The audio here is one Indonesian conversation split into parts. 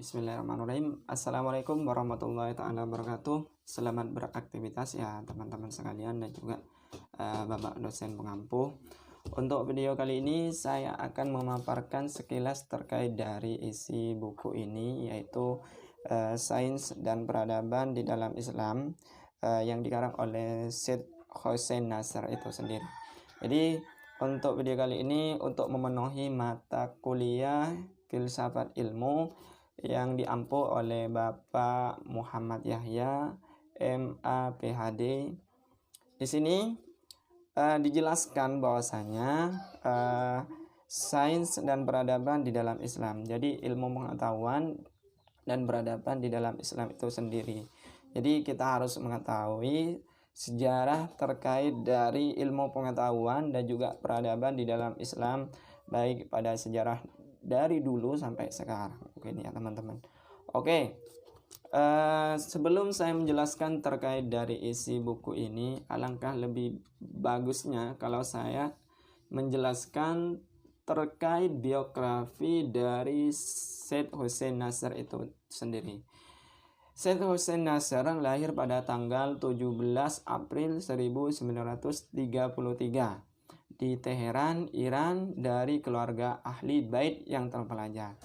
Bismillahirrahmanirrahim. Assalamualaikum warahmatullahi ta'ala wabarakatuh. Selamat beraktivitas ya teman-teman sekalian dan juga Bapak dosen pengampu. Untuk video kali ini saya akan memaparkan sekilas terkait dari isi buku ini, yaitu Sains dan Peradaban di dalam Islam yang dikarang oleh Syed Hussein Nasr itu sendiri. Jadi untuk video kali ini untuk memenuhi mata kuliah filsafat ilmu yang diampu oleh Bapak Muhammad Yahya MA PhD. Di sini dijelaskan bahwasanya sains dan peradaban di dalam Islam. Jadi ilmu pengetahuan dan peradaban di dalam Islam itu sendiri. Jadi kita harus mengetahui sejarah terkait dari ilmu pengetahuan dan juga peradaban di dalam Islam, baik pada sejarah dari dulu sampai sekarang. Oke ya teman-teman. Oke, sebelum saya menjelaskan terkait dari isi buku ini, alangkah lebih bagusnya kalau saya menjelaskan terkait biografi dari Syed Hussein Nasr itu sendiri. Syed Hussein Nasr lahir pada tanggal 17 April 1933 di Teheran, Iran, dari keluarga ahli bait yang terpelajar.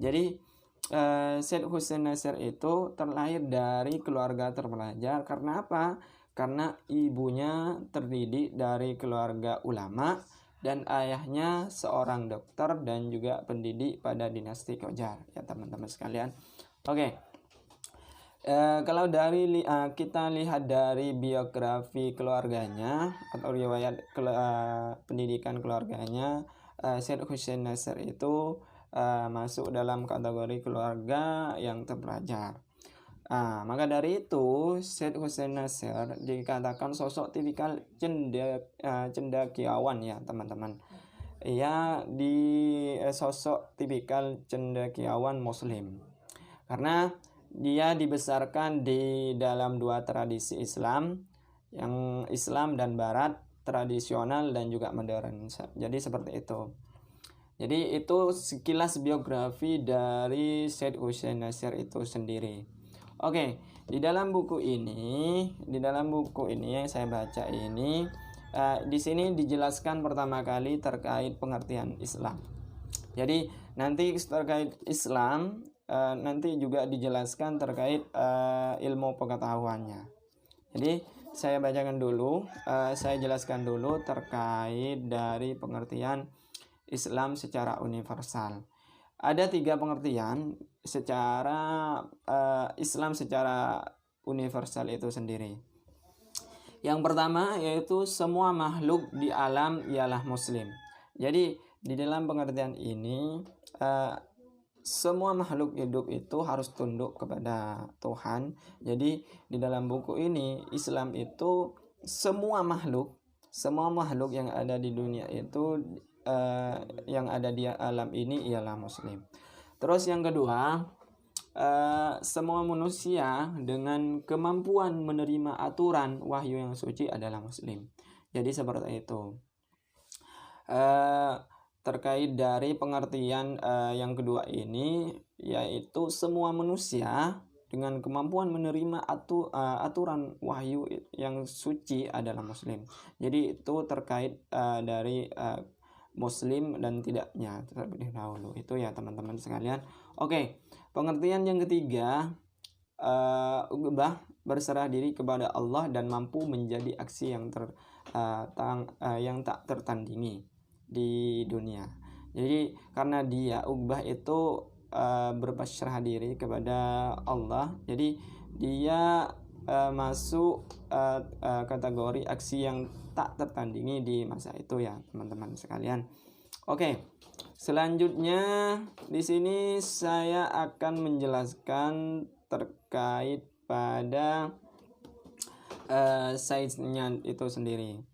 Jadi Syed Hussein Nasr itu terlahir dari keluarga terpelajar. Karena apa? Karena ibunya terdidik dari keluarga ulama dan ayahnya seorang dokter dan juga pendidik pada dinasti Qajar ya teman-teman sekalian. Oke. Kalau dari kita lihat dari biografi keluarganya atau riwayat pendidikan keluarganya, Syed Hussein Nasr itu masuk dalam kategori keluarga yang terpelajar. Maka dari itu Syed Hussein Nasr dikatakan sosok tipikal cendekiawan ya teman-teman. Ia sosok tipikal cendekiawan Muslim karena dia dibesarkan di dalam dua tradisi Islam, yang Islam dan Barat, tradisional dan juga modern. Jadi seperti itu. Jadi itu sekilas biografi dari Syed Hussein Nasr itu sendiri. Oke, di dalam buku ini yang saya baca ini, di sini dijelaskan pertama kali terkait pengertian Islam. Jadi nanti terkait Islam nanti juga dijelaskan terkait ilmu pengetahuannya. Jadi saya bacakan dulu, saya jelaskan dulu terkait dari pengertian Islam secara universal. Ada 3 pengertian secara Islam secara universal itu sendiri. Yang pertama yaitu semua makhluk di alam ialah Muslim. Jadi di dalam pengertian ini semua makhluk hidup itu harus tunduk kepada Tuhan. Jadi di dalam buku ini Islam itu semua makhluk yang ada di dunia itu yang ada di alam ini ialah Muslim. Terus yang kedua, semua manusia dengan kemampuan menerima aturan wahyu yang suci adalah Muslim. Jadi seperti itu. Terkait dari pengertian yang kedua ini, yaitu semua manusia dengan kemampuan menerima aturan wahyu yang suci adalah Muslim. Jadi itu terkait dari Muslim dan tidaknya terlebih dahulu itu ya teman-teman sekalian. Oke, pengertian yang ketiga, berserah diri kepada Allah dan mampu menjadi aksi yang tak tertandingi di dunia. Jadi karena dia Uqbah itu berserah diri kepada Allah, jadi dia masuk kategori aksi yang tak tertandingi di masa itu ya teman-teman sekalian. Oke, selanjutnya di sini saya akan menjelaskan terkait pada sainsnya itu sendiri.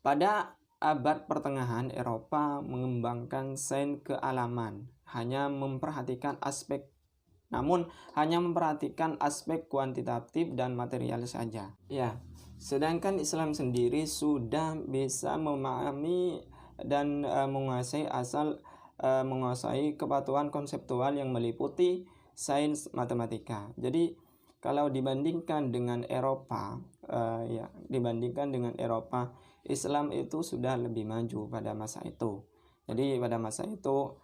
Pada abad pertengahan Eropa mengembangkan sains kealaman, hanya memperhatikan aspek kuantitatif dan material saja. Ya, sedangkan Islam sendiri sudah bisa memahami dan menguasai kepatuhan konseptual yang meliputi sains, matematika. Jadi kalau dibandingkan dengan Eropa, Islam itu sudah lebih maju pada masa itu. Jadi pada masa itu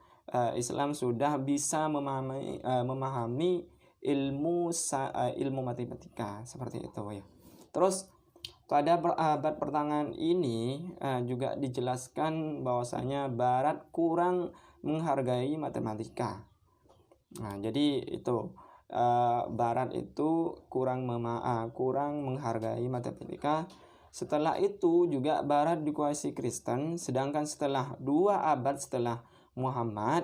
Islam sudah bisa memahami ilmu matematika seperti itu ya. Terus pada abad pertengahan ini juga dijelaskan bahwasanya Barat kurang menghargai matematika. Nah, jadi itu Barat itu kurang menghargai matematika. Setelah itu juga Barat dikuasai Kristen, sedangkan setelah 2 abad setelah Nabi Muhammad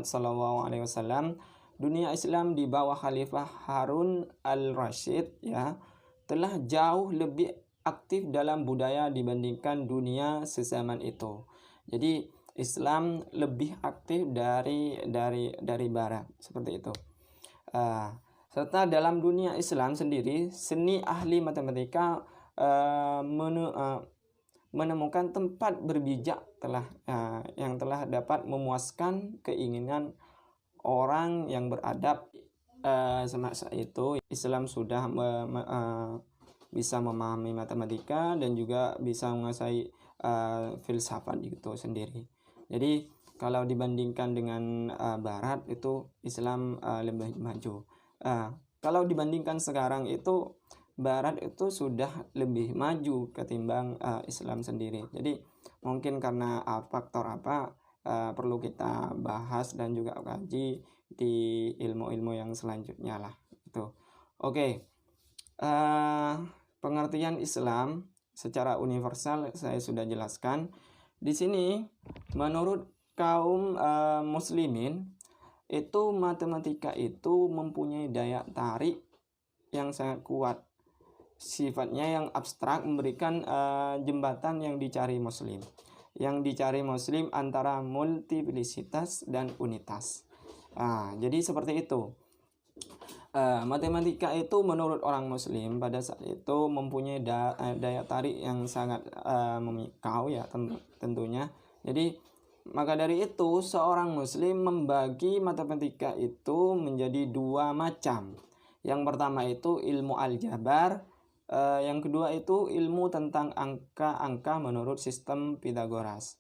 sallallahu alaihi wasallam, dunia Islam di bawah Khalifah Harun al-Rasyid ya telah jauh lebih aktif dalam budaya dibandingkan dunia sezaman itu. Jadi Islam lebih aktif dari Barat seperti itu. Serta dalam dunia Islam sendiri, seni ahli matematika menemukan tempat berbijak yang telah dapat memuaskan keinginan orang yang beradab. Semasa itu Islam sudah bisa memahami matematika dan juga bisa menguasai filsafat itu sendiri. Jadi kalau dibandingkan dengan Barat itu Islam lebih maju. Kalau dibandingkan sekarang itu Barat itu sudah lebih maju ketimbang Islam sendiri. Jadi mungkin karena faktor apa perlu kita bahas dan juga kaji di ilmu-ilmu yang selanjutnya lah. Itu. Oke. Pengertian Islam secara universal saya sudah jelaskan. Di sini menurut kaum muslimin itu matematika itu mempunyai daya tarik yang sangat kuat. Sifatnya yang abstrak, memberikan jembatan yang dicari muslim. Yang dicari muslim antara multiplisitas dan unitas. Jadi seperti itu. Matematika itu menurut orang muslim pada saat itu mempunyai daya tarik yang sangat memikau ya tentunya. Jadi maka dari itu seorang muslim membagi matematika itu menjadi 2 macam. Yang pertama itu ilmu aljabar, yang kedua itu ilmu tentang angka-angka menurut sistem Pythagoras.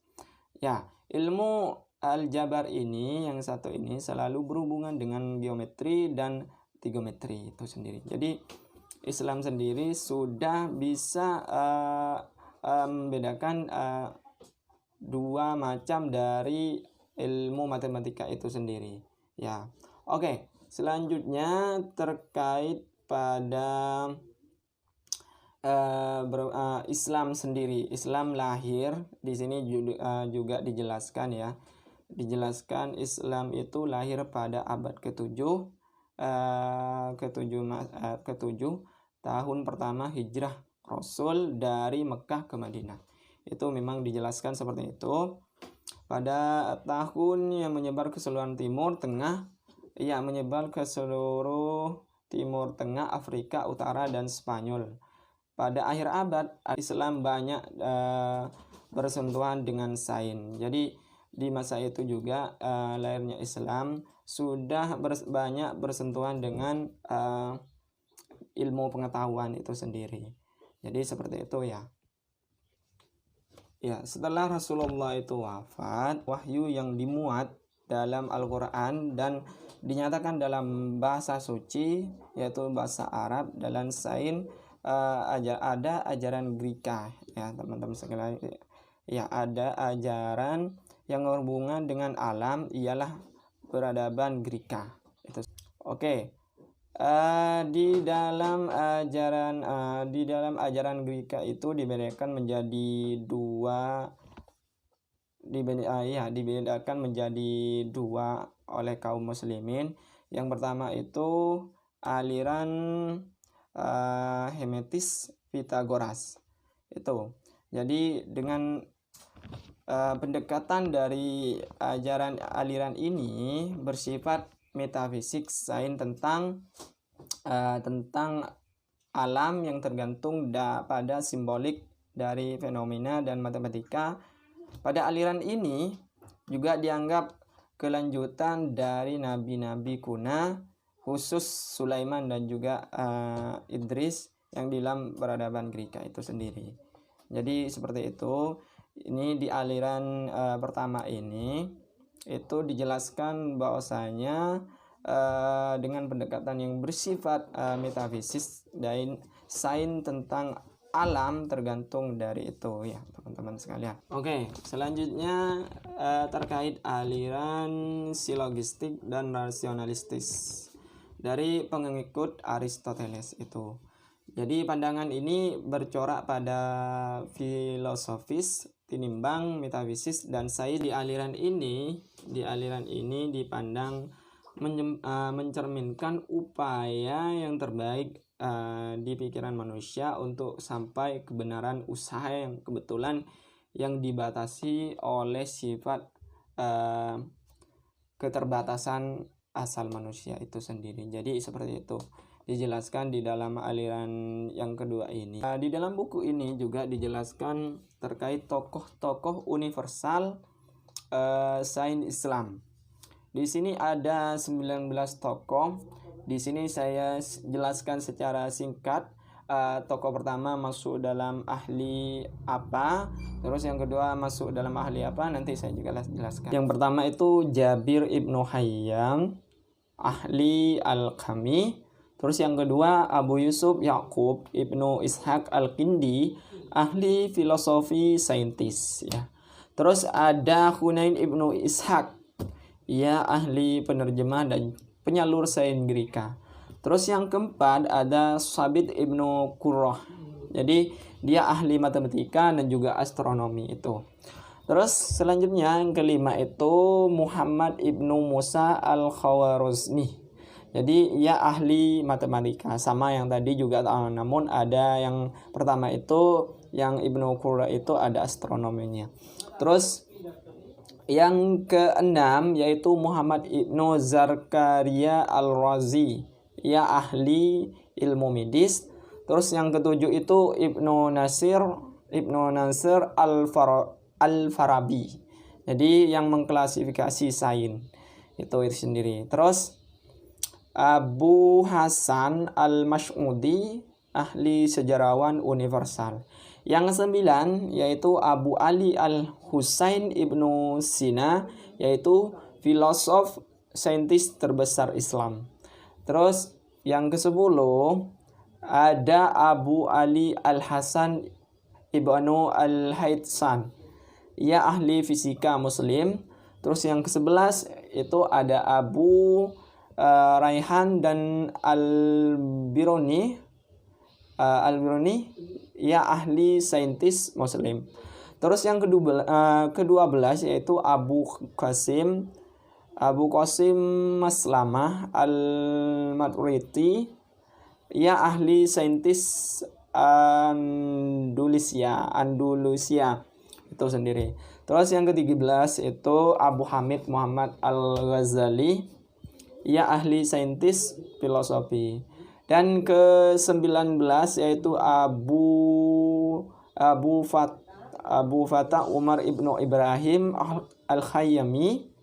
Ya, ilmu aljabar ini yang satu ini selalu berhubungan dengan geometri dan trigonometri itu sendiri. Jadi Islam sendiri sudah bisa membedakan 2 macam dari ilmu matematika itu sendiri ya. Oke, selanjutnya terkait pada Islam sendiri. Islam lahir di sini juga dijelaskan ya. Dijelaskan Islam itu lahir pada abad ke-7 tahun pertama hijrah Rasul dari Mekah ke Madinah. Itu memang dijelaskan seperti itu. Pada tahun yang menyebar ke seluruh Timur Tengah, menyebar ke seluruh Timur Tengah, Afrika Utara dan Spanyol. Pada akhir abad Islam banyak bersentuhan dengan sains. Jadi di masa itu juga lahirnya Islam sudah banyak bersentuhan dengan ilmu pengetahuan itu sendiri. Jadi seperti itu ya. Ya, setelah Rasulullah itu wafat, wahyu yang dimuat dalam Al-Quran dan dinyatakan dalam bahasa suci, yaitu bahasa Arab, dalam sains ada ajaran Greka, ya teman-teman sekalian. Ya, ada ajaran yang berhubungan dengan alam, ialah peradaban Greka. Itu. Oke. Di dalam ajaran Greka itu dibedakan menjadi 2 oleh kaum muslimin. Yang pertama itu aliran Hermetis Pythagoras. Itu. Jadi dengan pendekatan dari aliran ini bersifat metafisik, sains tentang alam yang tergantung pada simbolik dari fenomena dan matematika. Pada aliran ini juga dianggap kelanjutan dari nabi-nabi kuna, khusus Sulaiman dan juga Idris yang di dalam peradaban Greka itu sendiri. Jadi seperti itu. Ini di aliran pertama ini itu dijelaskan bahwasanya dengan pendekatan yang bersifat metafisis dan sains tentang alam tergantung dari itu ya teman-teman sekalian. Oke, selanjutnya terkait aliran silogistik dan rasionalistis dari pengikut Aristoteles itu. Jadi pandangan ini bercorak pada filosofis tinimbang metafisis dan sains. Di aliran ini dipandang mencerminkan upaya yang terbaik di pikiran manusia untuk sampai kebenaran usaha yang kebetulan yang dibatasi oleh sifat keterbatasan asal manusia itu sendiri. Jadi seperti itu dijelaskan di dalam aliran yang kedua ini. Di dalam buku ini juga dijelaskan terkait tokoh-tokoh universal sains Islam. Di sini ada 19 tokoh. Di sini saya jelaskan secara singkat. Tokoh pertama masuk dalam ahli apa, terus yang kedua masuk dalam ahli apa, nanti saya juga jelaskan. Yang pertama itu Jabir ibnu Hayyam, ahli al-Qami. Terus yang kedua Abu Yusuf Yaqub ibnu Ishaq al-Kindi, ahli filosofi saintis ya. Terus ada Hunain ibnu Ishaq, ia ahli penerjemah dan penyalur sains Greka. Terus yang keempat ada Sabit ibnu Qurrah, jadi dia ahli matematika dan juga astronomi itu. Terus selanjutnya yang kelima itu Muhammad ibnu Musa al-Khawarizmi, jadi ia ahli matematika sama yang tadi juga, namun ada yang pertama itu yang Ibnu Qurra itu ada astronominya. Terus yang keenam yaitu Muhammad ibnu Zakaria al-Razi, ia ahli ilmu medis. Terus yang ketujuh itu Ibnu Nasir al-Farabi, jadi yang mengklasifikasi sains itu sendiri. Terus Abu Hasan al-Mas'udi, ahli sejarawan universal. Yang kesembilan yaitu Abu Ali al-Husain ibnu Sina, yaitu filosof saintis terbesar Islam. Terus yang ke-10 ada Abu Ali al-Hasan ibnu al-Haytsan, ia ahli fisika muslim. Terus yang ke-11 itu ada Abu Raihan dan Al-Biruni, ia ahli saintis muslim. Terus yang ke-12 yaitu Abu Qasim Maslamah Al-Maturidi, ia ahli saintis Andalusia itu sendiri. Terus yang ke-13 itu Abu Hamid Muhammad Al-Ghazali, ia ahli saintis filosofi. Dan ke-19 yaitu Abu Fatah Umar ibnu Ibrahim al-Khayyami,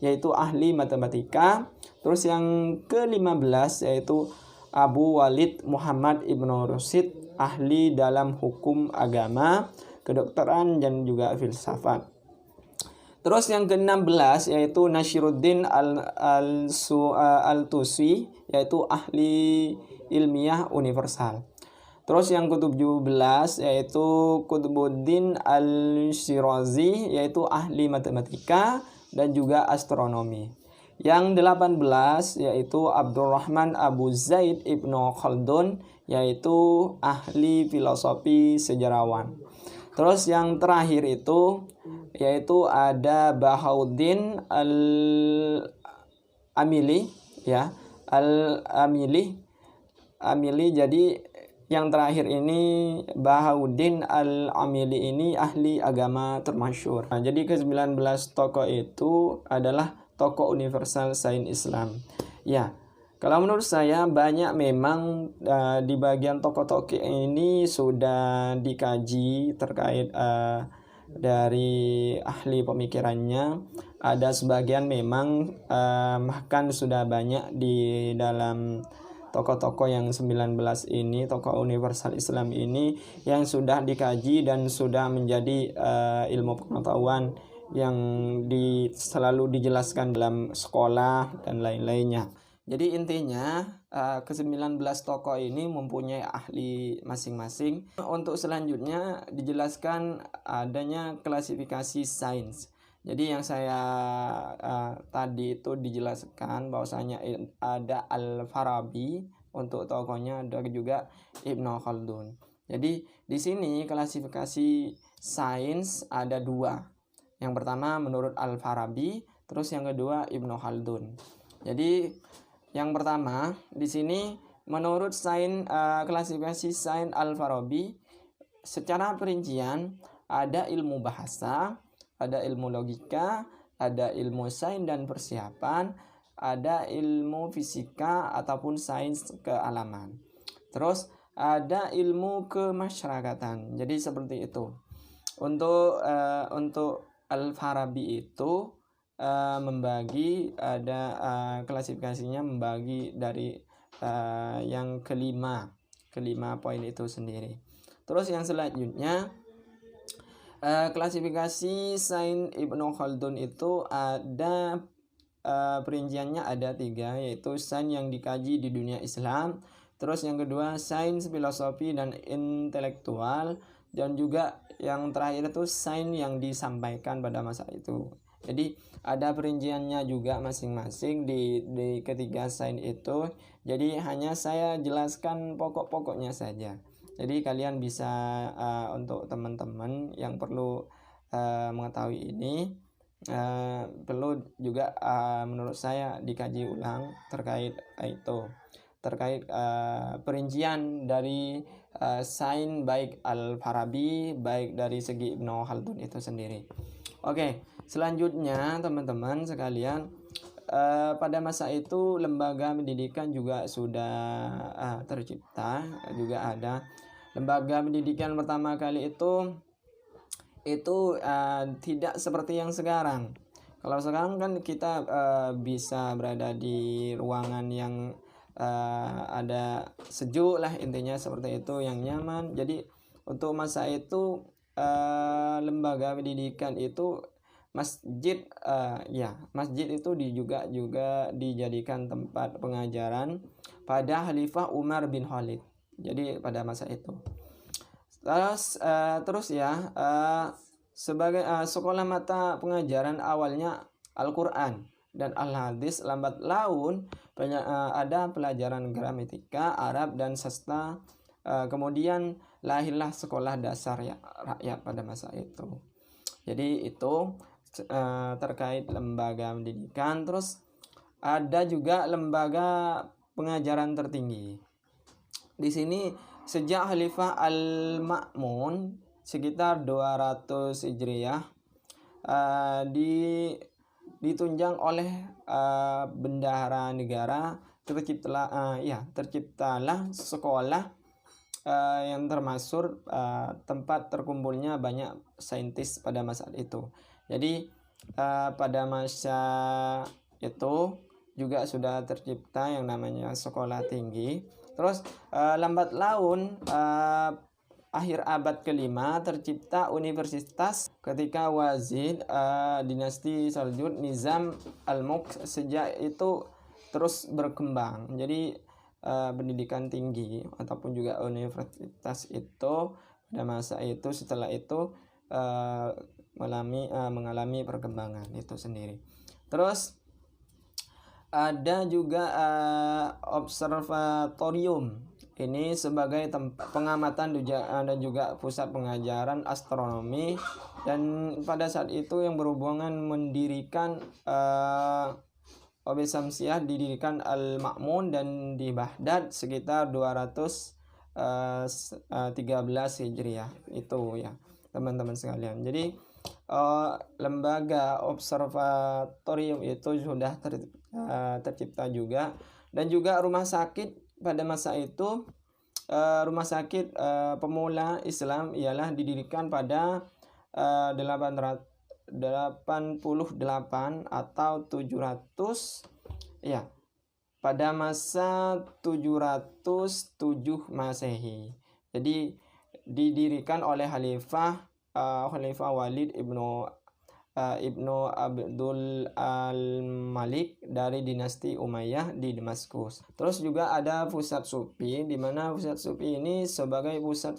yaitu ahli matematika. Terus yang ke-15 yaitu Abu Walid Muhammad ibnu Rusyid, ahli dalam hukum agama, kedokteran dan juga filsafat. Terus yang ke-16 yaitu Nashiruddin al-Tusi, yaitu ahli ilmiah universal. Terus yang ke-17 yaitu Qutbuddin al-Shirazi, yaitu ahli matematika dan juga astronomi. Yang 18 yaitu Abdurrahman Abu Zaid ibnu Khaldun, yaitu ahli filosofi sejarawan. Terus yang terakhir itu yaitu ada Bahauddin al-Amili ya, Amili. Jadi yang terakhir ini Bahauddin al-Amili ini ahli agama termasyhur. Nah, jadi ke-19 tokoh itu adalah tokoh universal sains Islam. Ya, kalau menurut saya banyak memang di bagian tokoh-tokoh ini sudah dikaji terkait dari ahli pemikirannya. ada sebagian memang bahkan sudah banyak di dalam tokoh-tokoh yang 19 ini, tokoh universal Islam ini yang sudah dikaji dan sudah menjadi ilmu pengetahuan yang selalu dijelaskan dalam sekolah dan lain-lainnya. Jadi intinya ke-19 tokoh ini mempunyai ahli masing-masing. Untuk selanjutnya dijelaskan adanya klasifikasi sains. Jadi yang saya tadi itu dijelaskan bahwasanya ada Al-Farabi untuk tokohnya, ada juga Ibnu Khaldun. Jadi di sini klasifikasi sains ada dua. Yang pertama menurut Al-Farabi, terus yang kedua Ibnu Khaldun. Jadi yang pertama di sini menurut klasifikasi sains Al-Farabi, secara perincian ada ilmu bahasa, ada ilmu logika, ada ilmu sains dan persiapan, ada ilmu fisika ataupun sains kealaman. Terus ada ilmu kemasyarakatan. Jadi seperti itu. Untuk Al-Farabi itu membagi, ada klasifikasinya membagi dari yang kelima poin itu sendiri. Terus yang selanjutnya klasifikasi sains Ibnu Khaldun itu ada perinciannya ada 3, yaitu sains yang dikaji di dunia Islam, terus yang kedua sains filosofi dan intelektual, dan juga yang terakhir itu sains yang disampaikan pada masa itu. Jadi ada perinciannya juga masing-masing di ketiga sains itu. Jadi hanya saya jelaskan pokok-pokoknya saja. Jadi kalian bisa untuk teman-teman yang perlu mengetahui ini, perlu juga menurut saya dikaji ulang terkait perincian dari sains baik Al-Farabi baik dari segi Ibnu Khaldun itu sendiri. Oke, selanjutnya teman-teman sekalian, pada masa itu lembaga pendidikan juga sudah tercipta. Juga ada lembaga pendidikan pertama kali itu tidak seperti yang sekarang. Kalau sekarang kan kita bisa berada di ruangan yang ada sejuk lah, intinya seperti itu, yang nyaman. Jadi untuk masa itu lembaga pendidikan itu masjid, masjid itu juga dijadikan tempat pengajaran pada Khalifah Umar bin Khalid. Jadi pada masa itu terus sebagai sekolah mata pengajaran awalnya Al-Quran dan Al-Hadis, lambat laun ada pelajaran gramatika, Arab dan sastra. Kemudian lahirlah sekolah dasar rakyat pada masa itu. Jadi itu terkait lembaga pendidikan. Terus ada juga lembaga pengajaran tertinggi. Di sini sejak Khalifah Al-Ma'mun sekitar 200 Hijriah ditunjang oleh bendahara negara, terciptalah sekolah yang termasuk tempat terkumpulnya banyak saintis pada masa itu. Jadi pada masa itu juga sudah tercipta yang namanya sekolah tinggi. Terus lambat laun akhir abad ke-5 tercipta universitas ketika Wazid dinasti Seljuk Nizam Al-Mulk. Sejak itu terus berkembang. Jadi pendidikan tinggi ataupun juga universitas itu pada masa itu setelah itu mengalami perkembangan itu sendiri. Terus ada juga observatorium. Ini sebagai tempat pengamatan dan juga pusat pengajaran astronomi, dan pada saat itu yang berhubungan mendirikan Obe Samsiah didirikan Al-Ma'mun dan di Baghdad sekitar 213 Hijriah itu ya teman-teman sekalian. Jadi lembaga observatorium itu sudah tercipta juga, dan juga rumah sakit pada masa itu. Rumah sakit pemula Islam ialah didirikan pada atau 700 ya, pada masa 707 Masehi. Jadi didirikan oleh Khalifah Walid ibnu Abdul al-Malik dari dinasti Umayyah di Damaskus. Terus juga ada pusat sufi, di mana pusat sufi ini sebagai pusat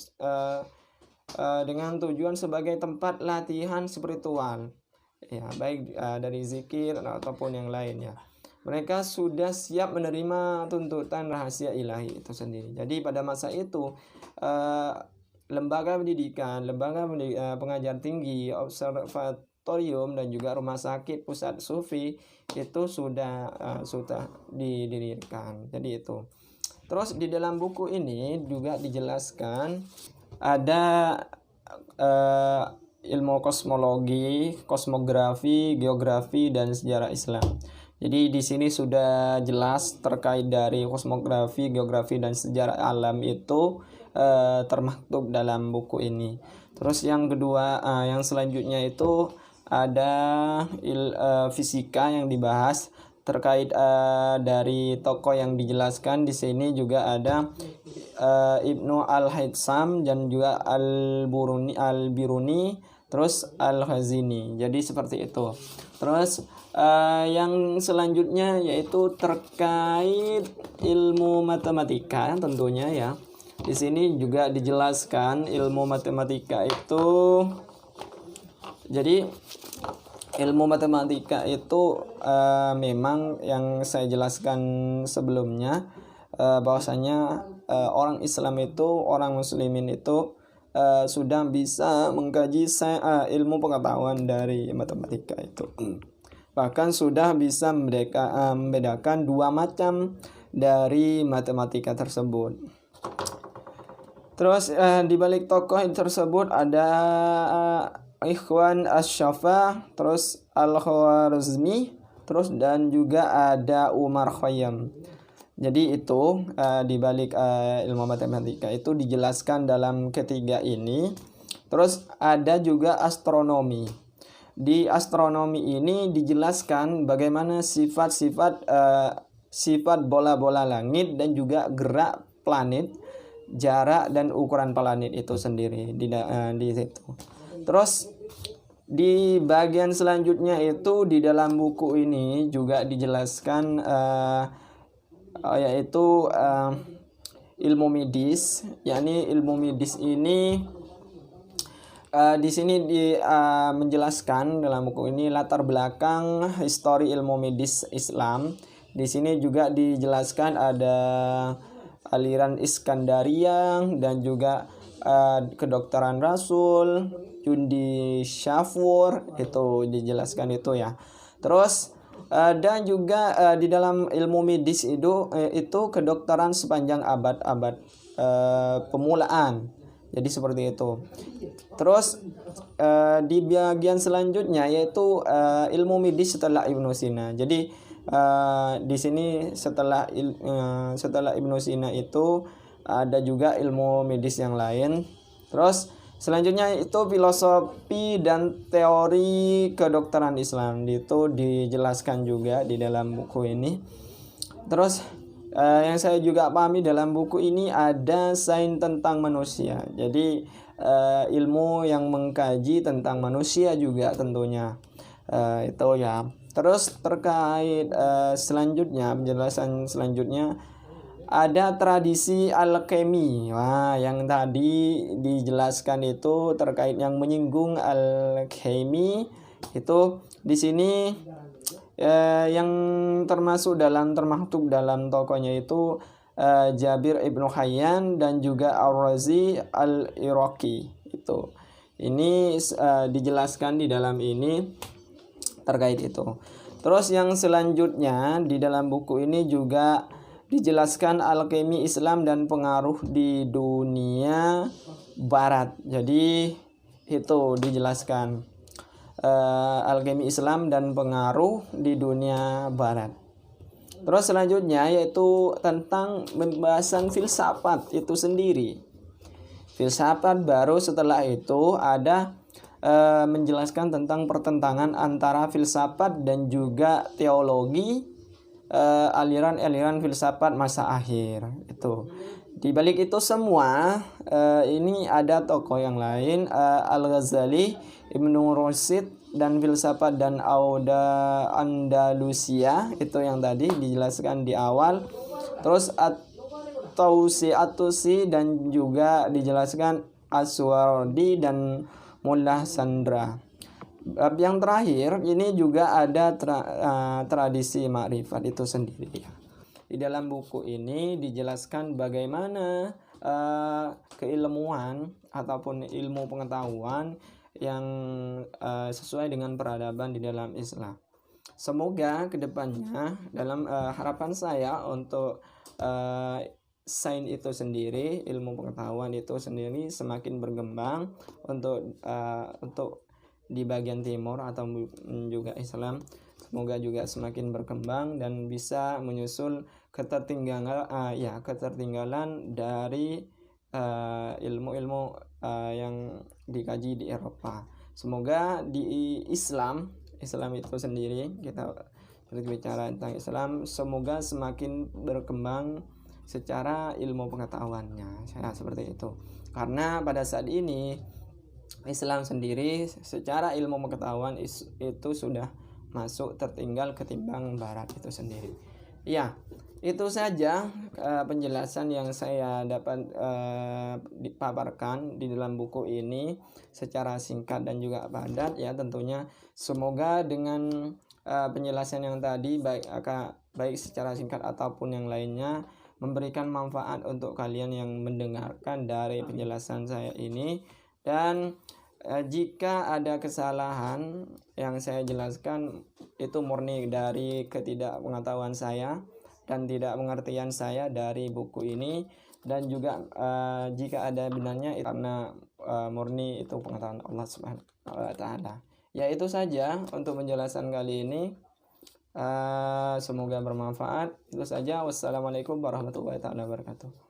dengan tujuan sebagai tempat latihan spiritual, ya, baik dari zikir ataupun yang lainnya. Mereka sudah siap menerima tuntutan rahasia ilahi itu sendiri. Jadi pada masa itu lembaga pendidikan, pengajar tinggi, observatorium dan juga rumah sakit pusat sufi itu sudah didirikan. Jadi itu. Terus di dalam buku ini juga dijelaskan ada ilmu kosmologi, kosmografi, geografi dan sejarah Islam. Jadi di sini sudah jelas terkait dari kosmografi, geografi dan sejarah alam itu termaktub dalam buku ini. Terus yang kedua, yang selanjutnya itu ada fisika yang dibahas terkait dari tokoh yang dijelaskan. Di sini juga ada Ibnu Al-Haytham dan juga Al-Biruni, terus Al-Khazini. Jadi seperti itu. Terus yang selanjutnya yaitu terkait ilmu matematika tentunya ya. Di sini juga dijelaskan ilmu matematika itu. Jadi ilmu matematika itu memang yang saya jelaskan sebelumnya, bahwasanya orang Islam itu, orang muslimin itu sudah bisa mengkaji ilmu pengetahuan dari matematika itu. Bahkan sudah bisa membedakan dua macam dari matematika tersebut. Terus di balik tokoh tersebut ada Ikhwan Asy-Syafa, terus Al-Khwarizmi, terus dan juga ada Umar Khayyam. Jadi itu di balik ilmu matematika itu dijelaskan dalam ketiga ini. Terus ada juga astronomi. Di astronomi ini dijelaskan bagaimana sifat bola-bola langit dan juga gerak planet, jarak dan ukuran planet itu sendiri di situ. Terus di bagian selanjutnya itu di dalam buku ini juga dijelaskan yaitu ilmu medis. Yakni ilmu medis ini di sini menjelaskan dalam buku ini latar belakang histori ilmu medis Islam. Di sini juga dijelaskan ada aliran Iskandariyah dan juga kedokteran Rasul, Jundi Syafur, itu dijelaskan itu ya. Terus dan juga di dalam ilmu medis itu kedokteran sepanjang abad-abad pemulaan. Jadi seperti itu. Terus di bagian selanjutnya yaitu ilmu medis setelah Ibnu Sina. Jadi di sini setelah Ibnu Sina itu ada juga ilmu medis yang lain. Terus selanjutnya itu filosofi dan teori kedokteran Islam, itu dijelaskan juga di dalam buku ini. Terus yang saya juga pahami dalam buku ini ada sains tentang manusia. Jadi ilmu yang mengkaji tentang manusia juga tentunya itu ya. Terus terkait selanjutnya, penjelasan selanjutnya ada tradisi alkemi. Wah, yang tadi dijelaskan itu terkait yang menyinggung alkemi itu di sini yang termaktub dalam tokohnya itu Jabir Ibnu Hayyan dan juga Ar-Razi Al-Iraqi itu. Ini dijelaskan di dalam ini terkait itu. Terus yang selanjutnya di dalam buku ini juga dijelaskan alkemi Islam dan pengaruh di dunia barat. Jadi itu dijelaskan alkemi Islam dan pengaruh di dunia barat. Terus selanjutnya yaitu tentang pembahasan filsafat itu sendiri. Filsafat baru setelah itu ada menjelaskan tentang pertentangan antara filsafat dan juga teologi, aliran-aliran filsafat masa akhir itu. Di balik itu semua, ini ada tokoh yang lain, Al-Ghazali, Ibnu Rushd, dan filsafat dan Auda Andalusia, itu yang tadi dijelaskan di awal. Terus At-Tausi dan juga dijelaskan Aswardi dan Mullah Sandra. Yang terakhir ini juga ada tradisi makrifat itu sendiri. Di dalam buku ini dijelaskan bagaimana keilmuan ataupun ilmu pengetahuan yang sesuai dengan peradaban di dalam Islam. Semoga kedepannya dalam harapan saya untuk sains itu sendiri, ilmu pengetahuan itu sendiri semakin berkembang untuk di bagian timur atau juga Islam. Semoga juga semakin berkembang dan bisa menyusul ketertinggalan dari ilmu-ilmu yang dikaji di Eropa. Semoga di Islam itu sendiri, kita berbicara tentang Islam, semoga semakin berkembang secara ilmu pengetahuannya, seperti itu. Karena pada saat ini Islam sendiri secara ilmu pengetahuan itu sudah masuk tertinggal ketimbang Barat itu sendiri. Ya, itu saja penjelasan yang saya dapat dipaparkan di dalam buku ini secara singkat dan juga padat ya tentunya. Semoga dengan penjelasan yang tadi baik secara singkat ataupun yang lainnya memberikan manfaat untuk kalian yang mendengarkan dari penjelasan saya ini. Dan jika ada kesalahan yang saya jelaskan itu murni dari ketidakpengetahuan saya dan tidak pengertian saya dari buku ini, dan juga jika ada benarnya karena murni itu pengetahuan Allah Subhanahu wa taala. Ya, itu saja untuk penjelasan kali ini. Semoga bermanfaat. Itu saja. Wassalamualaikum warahmatullahi wabarakatuh.